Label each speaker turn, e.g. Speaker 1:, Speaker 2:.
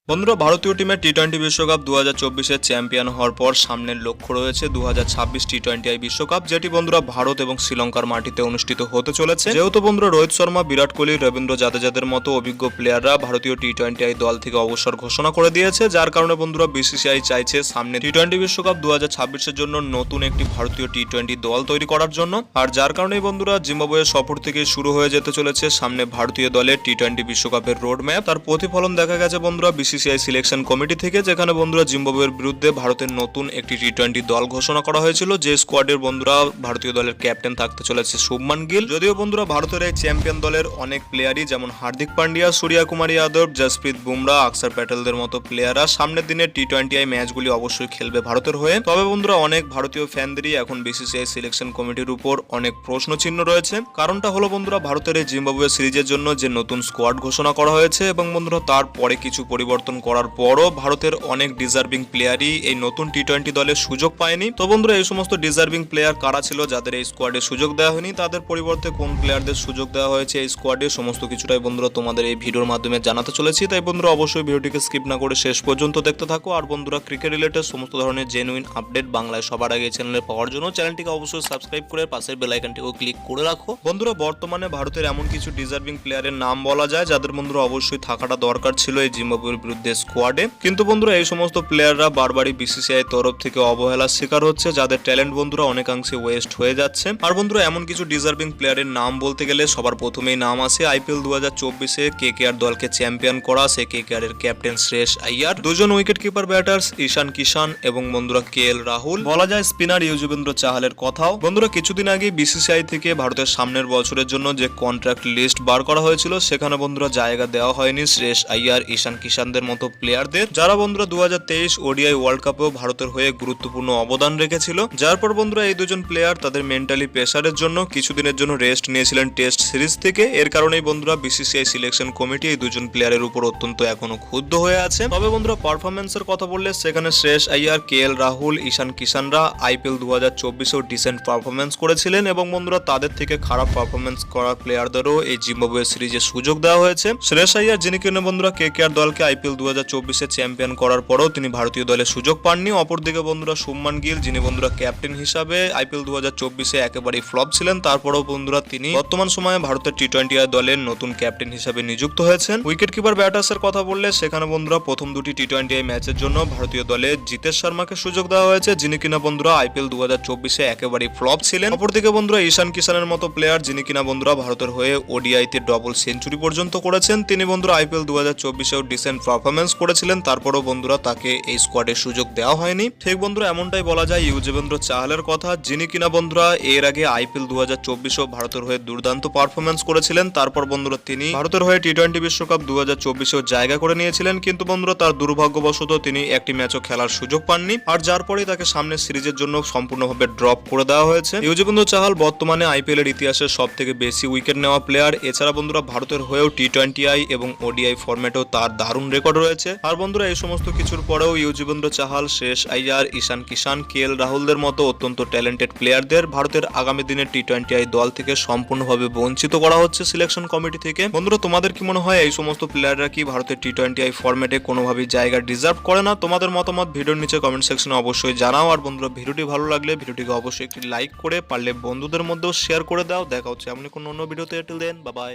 Speaker 1: বন্ধুরা, ভারতীয় টিমের টি-20 বিশ্বকাপ 2024-এর চ্যাম্পিয়ন হওয়ার পর সামনের লক্ষ্য রয়েছে 2026 টি-20 বিশ্বকাপ, যেটি বন্ধুরা ভারত এবং শ্রীলঙ্কার মাটিতে অনুষ্ঠিত হতে চলেছে। যেহেতু বন্ধুরা রোহিত শর্মা, বিরাট কোহলি, রবীন্দ্র জাদেজাদের মতো অভিজ্ঞ প্লেয়াররা ভারতীয় টি-20 দল থেকে অবসর ঘোষণা করে দিয়েছে, যার কারণে বন্ধুরা বিসিসিআই চাইছে সামনে টি-20 বিশ্বকাপ 2026-এর জন্য নতুন একটি ভারতীয় টি-20 দল তৈরি করার জন্য। আর যার কারণেই বন্ধুরা জিম্বাবুয়ে সফর থেকে শুরু হয়ে যেতে চলেছে সামনে ভারতীয় দলের টি-20 বিশ্বকাপের রোড ম্যাপ। তার প্রতিফলন দেখা গেছে বন্ধুরা বিসিসিআই সিলেকশন কমিটি থেকে, যেখানে বন্ধুরা জিম্বাবুয়ের বিরুদ্ধে ভারতের নতুন একটি টি-20 দল ঘোষণা করা হয়েছিল, যে স্কোয়াডের বন্ধুরা ভারতীয় দলের ক্যাপ্টেন থাকতে চলেছে শুভমান গিল। যদিও বন্ধুরা ভারতের এই চ্যাম্পিয়ন দলের অনেক প্লেয়ারই যেমন হার্দিক পান্ডিয়া, সূর্যা কুমার যাদব, জসপ্রীত বুমরাহ, অক্ষর প্যাটেলদের মতো প্লেয়াররা সামনের দিনে টি-20 ম্যাচগুলি অবশ্যই খেলবে ভারতের হয়ে। তবে বন্ধুরা অনেক ভারতীয় ফ্যানদেরই এখন বিসিসিআই সিলেকশন কমিটির উপর অনেক প্রশ্ন চিহ্ন রয়েছে। কারণটা হলো বন্ধুরা ভারতের এই জিম্বাবুয়ে সিরিজের জন্য যে নতুন স্কোয়াড ঘোষণা করা হয়েছে এবং বন্ধুরা তারপরে কিছু পরিবর্তন করার পরও ভারতের অনেক ডিজার্ভিং প্লেয়ারই এই নতুন টি-20 দলের সুযোগ পায়নি। তো বন্ধুরা এই সমস্ত ডিজার্ভিং প্লেয়ার কারা ছিল যাদের এই স্কোয়াডে সুযোগ দেওয়া হয়নি, তাদের পরিবর্তে কোন প্লেয়ারদের সুযোগ দেওয়া হয়েছে এই স্কোয়াডে, সমস্ত কিছুটাই বন্ধুরা তোমাদের এই ভিডিওর মাধ্যমে জানাতে চলেছি। তাই বন্ধুরা অবশ্যই ভিডিওটিকে স্কিপ না করে শেষ পর্যন্ত দেখতে থাকো। আর বন্ধুরা ক্রিকেট রিলেটেড সমস্ত ধরনের জেনুইন আপডেট বাংলায় সবার আগে চ্যানেলে পাওয়ার জন্য চ্যানেলটিকে অবশ্যই সাবস্ক্রাইব করে পাশের বেল আইকনটিও ক্লিক করে রাখো। বন্ধুরা বর্তমানে ভারতের এমন কিছু ডিজার্ভিং প্লেয়ারের নাম বলা যায় যাদের বন্ধুরা অবশ্যই থাকাটা দরকার ছিল এই জিম্বাবুয়ের বিরুদ্ধে স্কোয়াডে, কিন্তু বন্ধুরা এই সমস্ত প্লেয়াররা বারবারই বিসিসিআই তরফ থেকে অবহেলার শিকার হচ্ছে, যাদের ট্যালেন্ট বন্ধুরা অনেকাংশে ওয়েস্ট হয়ে যাচ্ছে। আর বন্ধুরা এমন কিছু ডিজার্ভিং প্লেয়ারের নাম বলতে গেলে সবার প্রথমেই নাম আসে আইপিএল 2024-এ কেকেআর দলকে চ্যাম্পিয়ন করা সে কেকেআর এর ক্যাপ্টেন শ্রেয়স আইয়ার, দুজন উইকেট কিপার ব্যাটার্স ঈশান কিষান এবং বন্ধুরা কেএল রাহুল, বলা যায় স্পিনার যুজবেন্দ্র চাহালের কথাও। বন্ধুরা কিছুদিন আগে বিসিসিআই থেকে ভারতের সামনের বছরের জন্য যে কন্ট্রাক্ট লিস্ট বার করা হয়েছিল সেখানে বন্ধুরা জায়গা দেওয়া হয়নি শ্রেয়স আইয়ার, ঈশান কিষানদের মতো প্লেয়ারদের, যারা বন্ধুরা 2023 ওডিআই ওয়ার্ল্ড কাপেও ভারতের হয়ে গুরুত্বপূর্ণ অবদান রেখেছিল। যার পর বন্ধুরা এই দুজন প্লেয়ার তাদের মেন্টালি প্রেসারের জন্য কিছুদিনের জন্য রেস্ট নিয়েছিলেন টেস্ট সিরিজ থেকে। এর কারণেই বন্ধুরা বিসিসিআই সিলেকশন কমিটি এই দুজন প্লেয়ারের উপর অত্যন্ত এখনো ক্ষুব্ধ হয়ে আছে। তবে বন্ধুরা পারফরমেন্সের কথা বললে সেখানে শ্রেয়স আইয়ার, কেএল রাহুল, ঈশান কিষানরা আইপিএল 2024-এও ডিসেন্ট পারফরমেন্স করেছিলেন এবং বন্ধুরা তাদের থেকে খারাপ পারফরমেন্স করা প্লেয়ারদেরও এই জিম্বাবুয়ে সিরিজে সুযোগ দেওয়া হয়েছে। শ্রেয়স আইয়ার, যিনি কিনা বন্ধুরা কেকেআর দলকে আইপিএল 2024-এ চ্যাম্পিয়ন করার পরও তিনি ভারতীয় দলে সুযোগ পাননি। অপরদিকে বন্ধুরা শুভমান গিল, যিনি বন্ধুরা ক্যাপ্টেন হিসাবে আইপিএল 2024-এ একেবারেই ফ্লপ ছিলেন, তারপরেও বন্ধুরা তিনি বর্তমান সময়ে ভারতের টি-20 দলের নতুন ক্যাপ্টেন হিসাবে নিযুক্ত হয়েছেন। উইকেট কিপার ব্যাটার্সের কথা বললে সেখানে বন্ধুরা প্রথম দুটি টি-20 ম্যাচের জন্য ভারতীয় দলে জিতেশ শর্মাকে সুযোগ দেওয়া হয়েছে, যিনি কিনা বন্ধুরা আইপিএল 2024-এ একেবারেই ফ্লপ ছিলেন। অপরদিকে বন্ধুরা ঈশান কিষানের মতো প্লেয়ার, যিনি কিনা বন্ধুরা ভারতের হয়ে ওডিআইতে ডবল সেঞ্চুরি পর্যন্ত করেছেন, তিনি বন্ধুরা আইপিএল 2024-এও ডিসেন্ট পারফরমেন্স করেছিলেন, তারপরেও বন্ধুরা তাকে এই স্কোয়াডে সুযোগ দেওয়া হয়নি। ঠিক বন্ধুরা এমনটাই বলা যায় যুজবেন্দ্র চাহালের কথা, যিনি কিনা বন্ধুরা এর আগে আইপিএল 2024-এও ভারতের হয়ে দুর্দান্ত পারফরমেন্স করেছিলেন। তারপর বন্ধুরা তিনি ভারতের হয়ে টি-20 বিশ্বকাপ 2024-এও জায়গা করে নিয়েছিলেন, কিন্তু বন্ধুরা তার দুর্ভাগ্যবশত তিনি একটি ম্যাচও খেলার সুযোগ পাননি। আর যার পরেই তাকে সামনের সিরিজের জন্য সম্পূর্ণভাবে ড্রপ করে দেওয়া হয়েছে। যুজবেন্দ্র চাহাল বর্তমানে আইপিএল এর ইতিহাসে সব থেকে বেশি উইকেট নেওয়া প্লেয়ার। এছাড়া বন্ধুরা ভারতের হয়েও টি-20 এবং ওডিআই ফরম্যাটেও তার দারুণ রেকর্ড রয়েছে। আর বন্ধুরা এই সমস্ত কিছুর পরেও যুজবেন্দ্র চাহাল, শ্রেয়স আইয়ার, ঈশান কিষান, কেএল রাহুলদের মতো অত্যন্ত ট্যালেন্টেড প্লেয়ারদের ভারতের আগামী দিনের টি-20 দল থেকে সম্পূর্ণভাবে বঞ্চিত করা হচ্ছে সিলেকশন কমিটি থেকে। বন্ধুরা তোমাদের কি মনে হয় এই সমস্ত প্লেয়াররা কি ভারতের টি-20 ফরম্যাটে কোনোভাবেই জায়গা ডিজার্ভ করে না? তোমাদের মতামত ভিডিওর নিচে কমেন্ট সেকশনে অবশ্যই জানাও। আর বন্ধুরা ভিডিওটি ভালো লাগলে ভিডিওটিকে অবশ্যই একটি লাইক করে পারলে বন্ধুদের মধ্যেও শেয়ার করে দাও। দেখা হচ্ছে এমন কোনো অন্য ভিডিওতে। Till then, bye by.